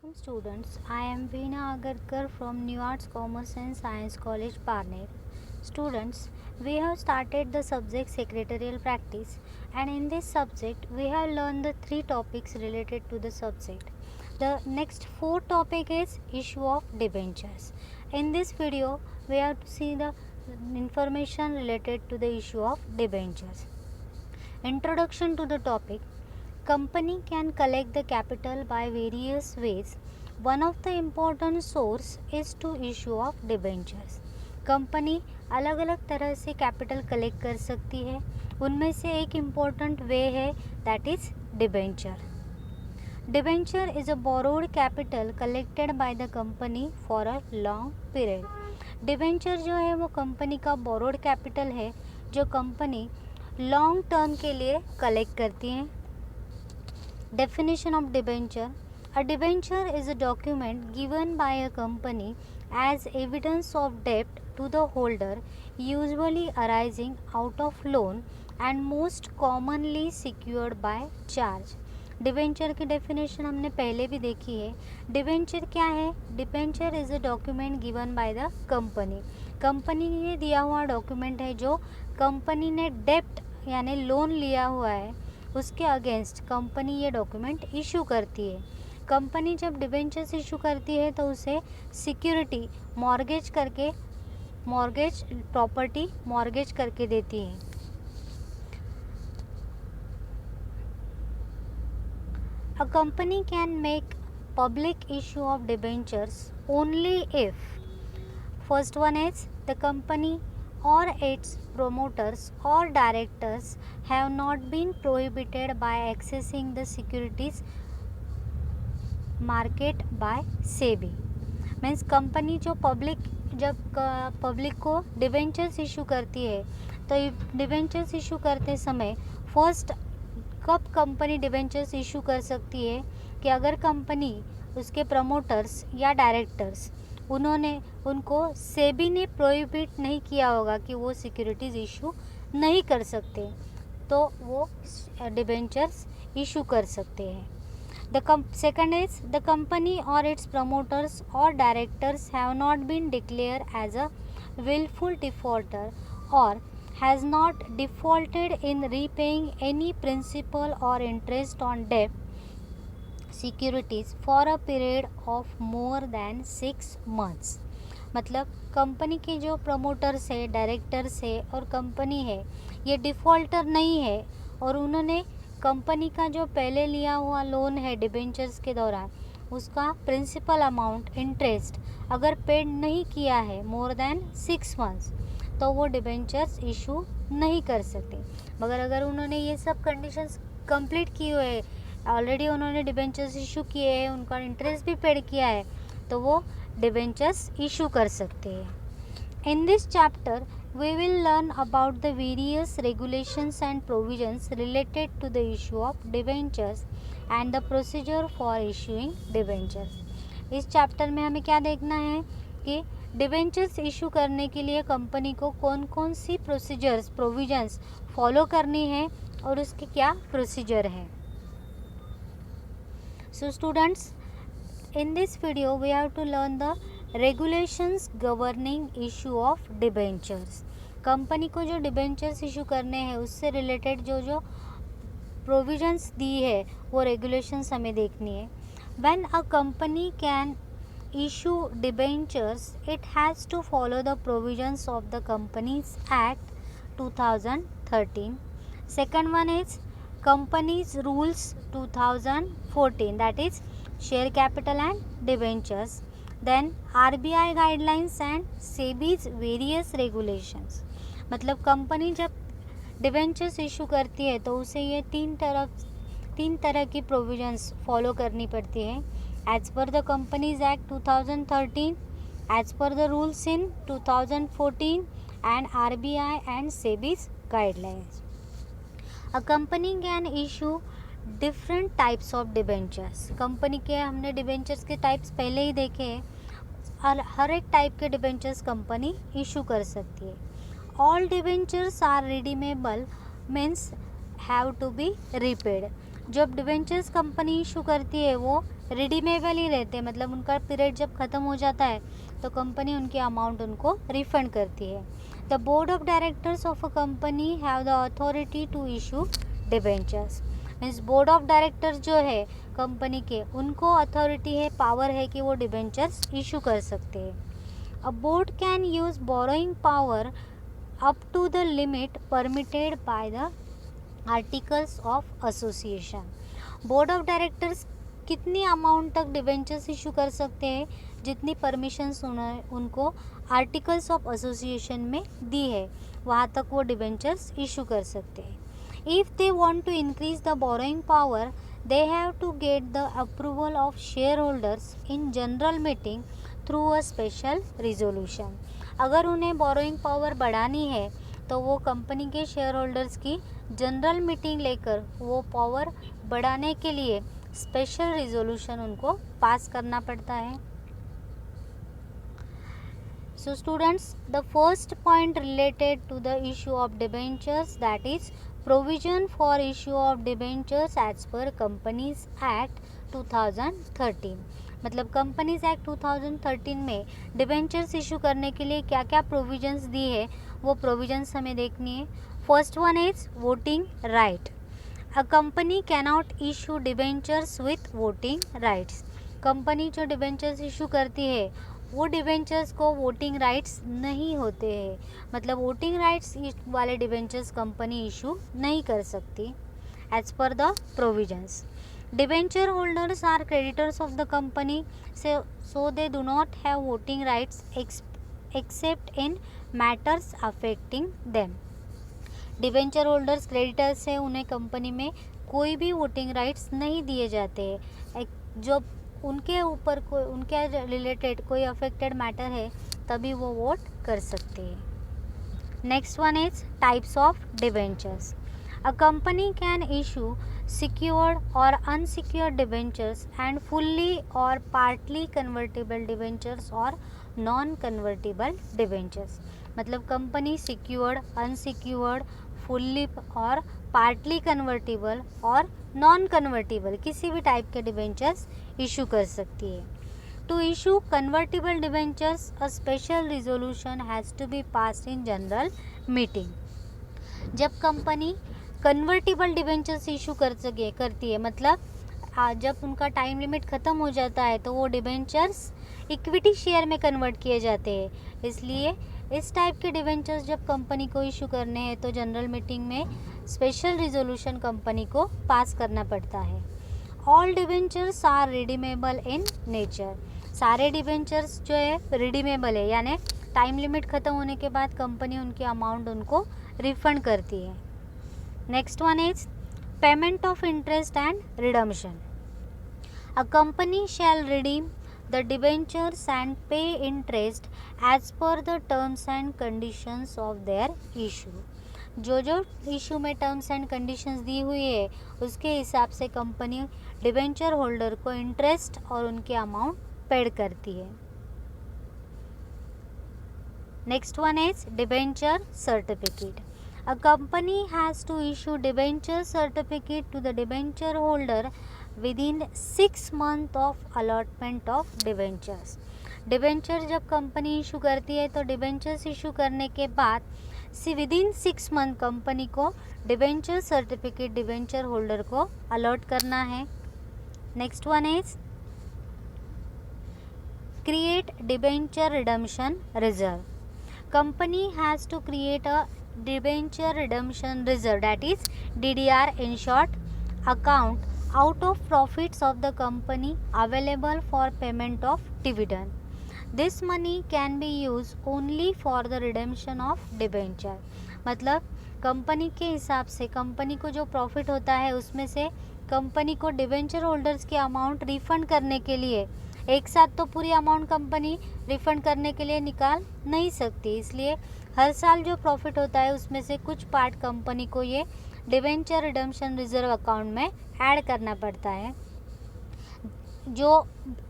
Welcome students, I am Veena Agarkar from New Arts Commerce and Science College Parner. Students, we have started the subject secretarial practice, and in this subject we have learned the three topics related to the subject. The next four topic is issue of debentures. In this video we have to see the information related to the issue of debentures. Introduction to the topic. Company can collect the capital by various ways. One of the important source is to issue of debentures. Company अलग अलग तरह से capital collect कर सकती है. उनमें से एक इम्पॉर्टेंट वे है that is debenture. Debenture is a borrowed capital collected by the company for a long period. Debenture जो है वो कंपनी का बोरोड कैपिटल है जो कंपनी लॉन्ग टर्म के लिए कलेक्ट करती है. Definition of debenture. A debenture is a document given by a company as evidence of debt to the holder, usually arising out of loan and most commonly secured by charge. Debenture की definition हमने पहले भी देखी है. Debenture क्या है? Debenture is a document given by the company. Company ने दिया हुआ डॉक्यूमेंट है जो कंपनी ने डेप्ट यानी लोन लिया हुआ है उसके अगेंस्ट कंपनी ये डॉक्यूमेंट इशू करती है. कंपनी जब डिबेंचर्स इशू करती है तो उसे सिक्योरिटी मॉर्गेज प्रॉपर्टी मॉर्गेज करके देती है. A company can make public issue of debentures only if first one is the company or its promoters or directors have not been prohibited by accessing the securities market by SEBI. Means company जो जब public को debentures issue करती है तो debentures issue करते समय first कब company debentures issue कर सकती है कि अगर कंपनी उसके प्रमोटर्स या डायरेक्टर्स उनको सेबी ने प्रोहिबिट नहीं किया होगा कि वो सिक्योरिटीज़ इशू नहीं कर सकते तो वो डिबेंचर्स इशू कर सकते हैं. The second is the company और इट्स प्रमोटर्स और directors have not been declare as a wilful defaulter और has not defaulted in repaying any principal और interest on debt securities for a period of more than 6 months. मतलब company के जो promoters है directors है और company है ये डिफ़ॉल्टर नहीं है और उन्होंने कंपनी का जो पहले लिया हुआ लोन है डिबेंचर्स के दौरान उसका प्रिंसिपल अमाउंट इंटरेस्ट अगर पेड नहीं किया है मोर दैन 6 months तो वो डिबेंचर्स इशू नहीं कर सकते. मगर अगर उन्होंने ये सब कंडीशंस कंप्लीट की हुए ऑलरेडी उन्होंने डिबेंचर्स इशू किए हैं उनका इंटरेस्ट भी पेड किया है तो वो डिबेंचर्स इशू कर सकते हैं. In this chapter we will learn about the various regulations and provisions related to the issue of debentures and the procedure for issuing debentures. इस चैप्टर में हमें क्या देखना है कि डिबेंचर्स इशू करने के लिए कंपनी को कौन कौन सी प्रोविजंस फॉलो करनी है और उसके क्या प्रोसीजर है. So students, in this video we have to learn the regulations governing issue of debentures. Company को जो डिबेंचर्स इशू करने हैं उससे रिलेटेड जो प्रोविजंस दी है वो रेगुलेशंस हमें देखनी है. When a company can issue debentures, it has to follow the provisions of the Companies Act 2013. Second one is Companies Rules 2014, that is share capital and debentures. Then RBI guidelines and SEBI's various regulations. मतलब company जब debentures issue करती है तो उसे ये तीन तरह की प्रोविजंस फॉलो करनी पड़ती है as per the Companies Act 2013, as per the rules in 2014 and RBI and SEBI's guidelines. A company can issue different types of debentures. Company के हमने डिबेंचर्स के टाइप्स पहले ही देखे हैं और हर एक टाइप के डिबेंचर्स कंपनी इशू कर सकती है. All debentures are redeemable means have to be repaid. जब डिवेंचर्स कंपनी इशू करती है वो रिडीमेबल ही रहते हैं, मतलब उनका पीरियड जब ख़त्म हो जाता है तो कंपनी उनकी अमाउंट उनको रिफंड करती है। The board of directors of a company have the authority to issue debentures. Means board of directors जो है कंपनी के, उनको अथॉरिटी है, पावर है कि वो डिवेंचर्स इशू कर सकते हैं। A board can use borrowing power up to the limit permitted by the articles of association. Board of directors कितनी अमाउंट तक डिवेंचर्स इशू कर सकते हैं, जितनी परमिशंस उनको आर्टिकल्स ऑफ एसोसिएशन में दी है वहाँ तक वो डिवेंचर्स इशू कर सकते हैं। If they want to increase the borrowing power they have to get the approval of share holders in general meeting through a special resolution. अगर उन्हें बोरोइंग पावर बढ़ानी है तो वो कंपनी के शेयर होल्डर्स की जनरल मीटिंग लेकर वो पावर बढ़ाने के लिए स्पेशल रिजोल्यूशन उनको पास करना पड़ता है। So students, the first point related to the issue of debentures, that is provision for issue of debentures as per Companies Act 2013। मतलब कंपनीज एक्ट 2013 में डिबेंचर्स इशू करने के लिए क्या क्या प्रोविजंस दी है वो प्रोविजंस हमें देखनी है। First one is voting right. A company cannot issue debentures with voting rights. Company जो डिबेंचर्स इशू करती है वो डिबेंचर्स को वोटिंग राइट्स नहीं होते हैं, मतलब वोटिंग राइट्स वाले डिबेंचर्स कंपनी इशू नहीं कर सकती as per the provisions. Debenture holders are creditors of the company, so they do not have voting rights except in matters affecting them। Debenture holders creditors है, उन्हें company में कोई भी voting rights नहीं दिए जाते हैं। जब उनके ऊपर कोई उनके रिलेटेड कोई अफेक्टेड मैटर है तभी वो वोट कर सकते हैं। Next one is types of debentures. A company can issue secured or unsecured debentures and fully or partly convertible debentures or non convertible debentures। मतलब कंपनी सिक्योर्ड, अनसिक्योर्ड, फुल्ली और partly convertible और non convertible किसी भी type के debentures issue कर सकती है। To issue convertible debentures a special resolution has to be passed in general meeting. जब कंपनी कन्वर्टिबल डिबेंचर्स इशू करती है, मतलब जब उनका टाइम लिमिट ख़त्म हो जाता है तो वो डिबेंचर्स इक्विटी शेयर में कन्वर्ट किए जाते हैं। इसलिए इस टाइप के डिबेंचर्स जब कंपनी को इशू करने हैं तो जनरल मीटिंग में स्पेशल रिजोल्यूशन कंपनी को पास करना पड़ता है। All debentures are redeemable in nature. सारे डिबेंचर्स जो है रिडीमेबल है, यानी टाइम लिमिट ख़त्म होने के बाद कंपनी उनकी अमाउंट उनको रिफंड करती है। Next one is payment of interest and redemption. A company shall redeem the debentures and pay interest as per the terms and conditions of their issue। जो issue में टर्म्स एंड कंडीशंस दी हुई है उसके हिसाब से company debenture holder को interest और उनकी अमाउंट पेड करती है। Next one is debenture certificate. A company has to issue debenture certificate to the debenture holder within 6 months of allotment of debentures। Debenture जब कंपनी इशू करती है तो debentures issue करने के बाद विदिन 6 मंथ कंपनी को डिबेंचर सर्टिफिकेट डिबेंचर होल्डर को allot करना है। Next one is create debenture redemption reserve. Company has to create a debenture redemption reserve, that is DDR in short, account out of profits of the company available for payment of dividend। This money can be used only for the redemption of debenture। मतलब company के हिसाब से company को जो profit होता है उसमें से कंपनी को डिबेंचर होल्डर्स की अमाउंट रिफंड करने के लिए, एक साथ तो पूरी अमाउंट कंपनी रिफंड करने के लिए निकाल नहीं सकती, इसलिए हर साल जो प्रॉफिट होता है उसमें से कुछ पार्ट कंपनी को ये डिबेंचर रिडम्पशन रिजर्व अकाउंट में ऐड करना पड़ता है। जो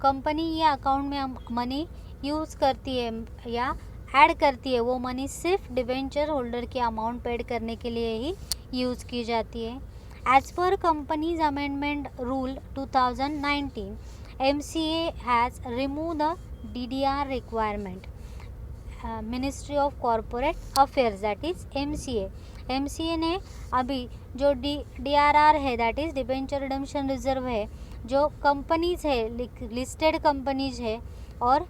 कंपनी ये अकाउंट में मनी यूज़ करती है या ऐड करती है वो मनी सिर्फ डिबेंचर होल्डर की अमाउंट पेड करने के लिए ही यूज़ की जाती है। As per Companies Amendment Rule 2019, MCA has removed the DDR requirement. Ministry of corporate affairs that is MCA ने अभी जो DRR है that is debenture redemption reserve है, जो कंपनीज है लिस्टेड कंपनीज है और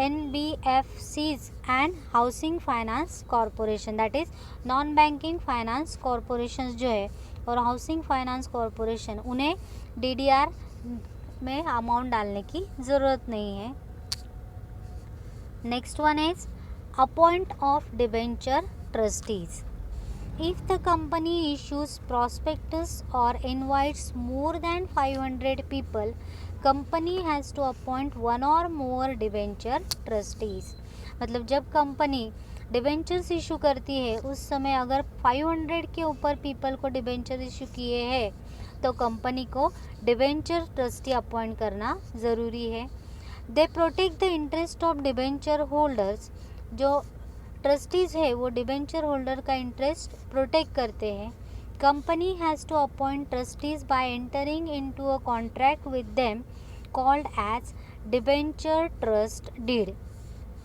NBFCs and housing finance corporation that is non banking finance corporation जो है और हाउसिंग फाइनेंस कॉरपोरेशन, उन्हें DDR में अमाउंट डालने की ज़रूरत नहीं है. Next one is appoint of debenture trustees. If the company issues prospectus or invites more than 500 people, company has to appoint one or more debenture trustees. मतलब जब company debentures issue करती है उस समय अगर 500 के ऊपर पीपल को डिबेंचर इशू किए हैं तो कंपनी को डिबेंचर ट्रस्टी अपॉइंट करना ज़रूरी है. They protect the interest of debenture holders. जो ट्रस्टीज़ है वो डिबेंचर होल्डर का इंटरेस्ट प्रोटेक्ट करते हैं. Company has to appoint trustees by entering into a contract with them called as debenture trust deed.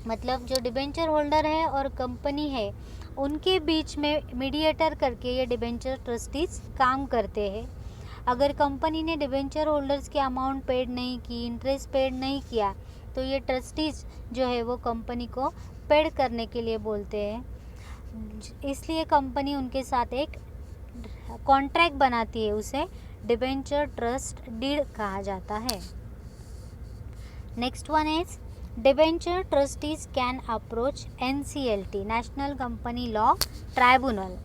मतलब जो डिबेंचर होल्डर है और कंपनी है उनके बीच में मीडिएटर करके ये डिबेंचर ट्रस्टीज़ काम करते हैं. अगर कंपनी ने डिबेंचर होल्डर्स की अमाउंट पेड नहीं की, इंटरेस्ट पेड नहीं किया, तो ये ट्रस्टीज़ जो है वो कंपनी को पेड करने के लिए बोलते हैं. इसलिए कंपनी उनके साथ एक कॉन्ट्रैक्ट बनाती है, उसे डिबेंचर ट्रस्ट डीड कहा जाता है. Next one is debenture trustees can approach NCLT national company law tribunal.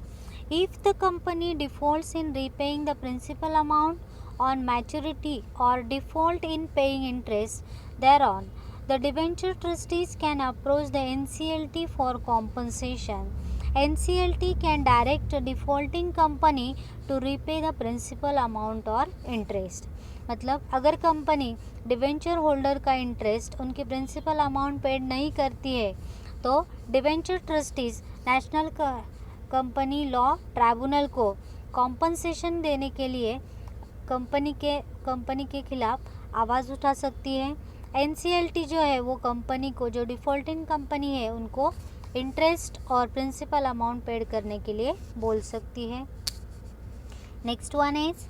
If the company defaults in repaying the principal amount on maturity or default in paying interest thereon, the debenture trustees can approach the NCLT for compensation. NCLT can direct a defaulting company to repay the principal amount or interest. मतलब अगर company debenture holder का interest उनके principal amount paid नहीं करती है तो debenture trustees national company law tribunal को compensation देने के लिए कंपनी के खिलाफ आवाज़ उठा सकती है. NCLT जो है वो कंपनी को, जो डिफ़ॉल्टिंग कंपनी है, उनको इंटरेस्ट और प्रिंसिपल अमाउंट पेड करने के लिए बोल सकती है. Next one is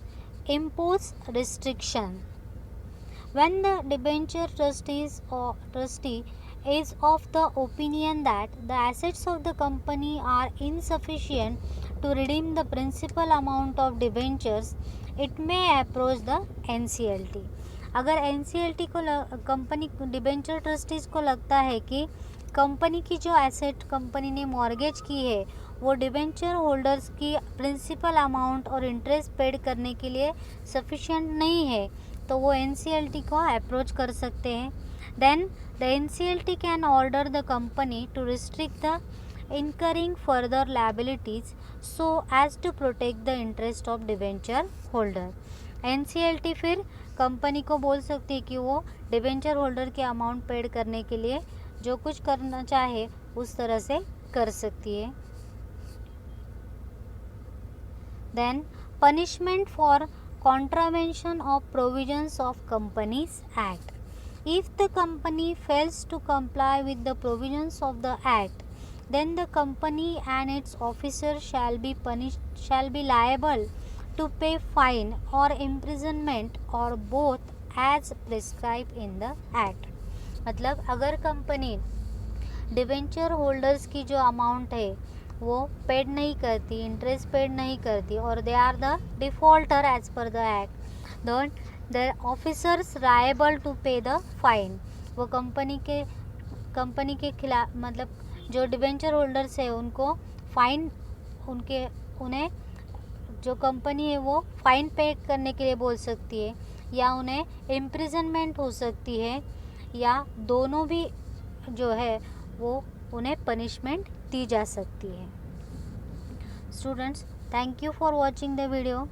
impose restriction. When the debenture trustee is of the opinion that the assets of the company are insufficient to redeem the principal amount of debentures, it may approach the NCLT. अगर NCLT को company debenture trustees को लगता है कि company की जो asset company ने mortgage की है वो डिबेंचर होल्डर्स की प्रिंसिपल अमाउंट और इंटरेस्ट पेड करने के लिए सफिशिएंट नहीं है, तो वो NCLT को अप्रोच कर सकते हैं. Then the NCLT can order the company to restrict the incurring further liabilities so as to protect the interest of debenture holder. NCLT फिर कंपनी को बोल सकती है कि वो डिबेंचर होल्डर के अमाउंट पेड करने के लिए जो कुछ करना चाहे उस तरह से कर सकती है. Then punishment for contravention of provisions of Companies Act. If the company fails to comply with the provisions of the Act, then the company and its officers shall be liable to pay fine or imprisonment or both as prescribed in the Act. मतलब अगर company debenture holders की जो amount है वो paid नहीं करती, interest paid नहीं करती और they are the defaulter as per the act, the officers liable to pay the fine. वो कंपनी के खिलाफ, मतलब जो डिबेंचर होल्डर्स है उनको फाइन, उन्हें जो कंपनी है वो फाइन पे करने के लिए बोल सकती है या उन्हें इम्प्रिजनमेंट हो सकती है या दोनों भी जो है वो उन्हें पनिशमेंट दी जा सकती है. Students, thank you for watching the video.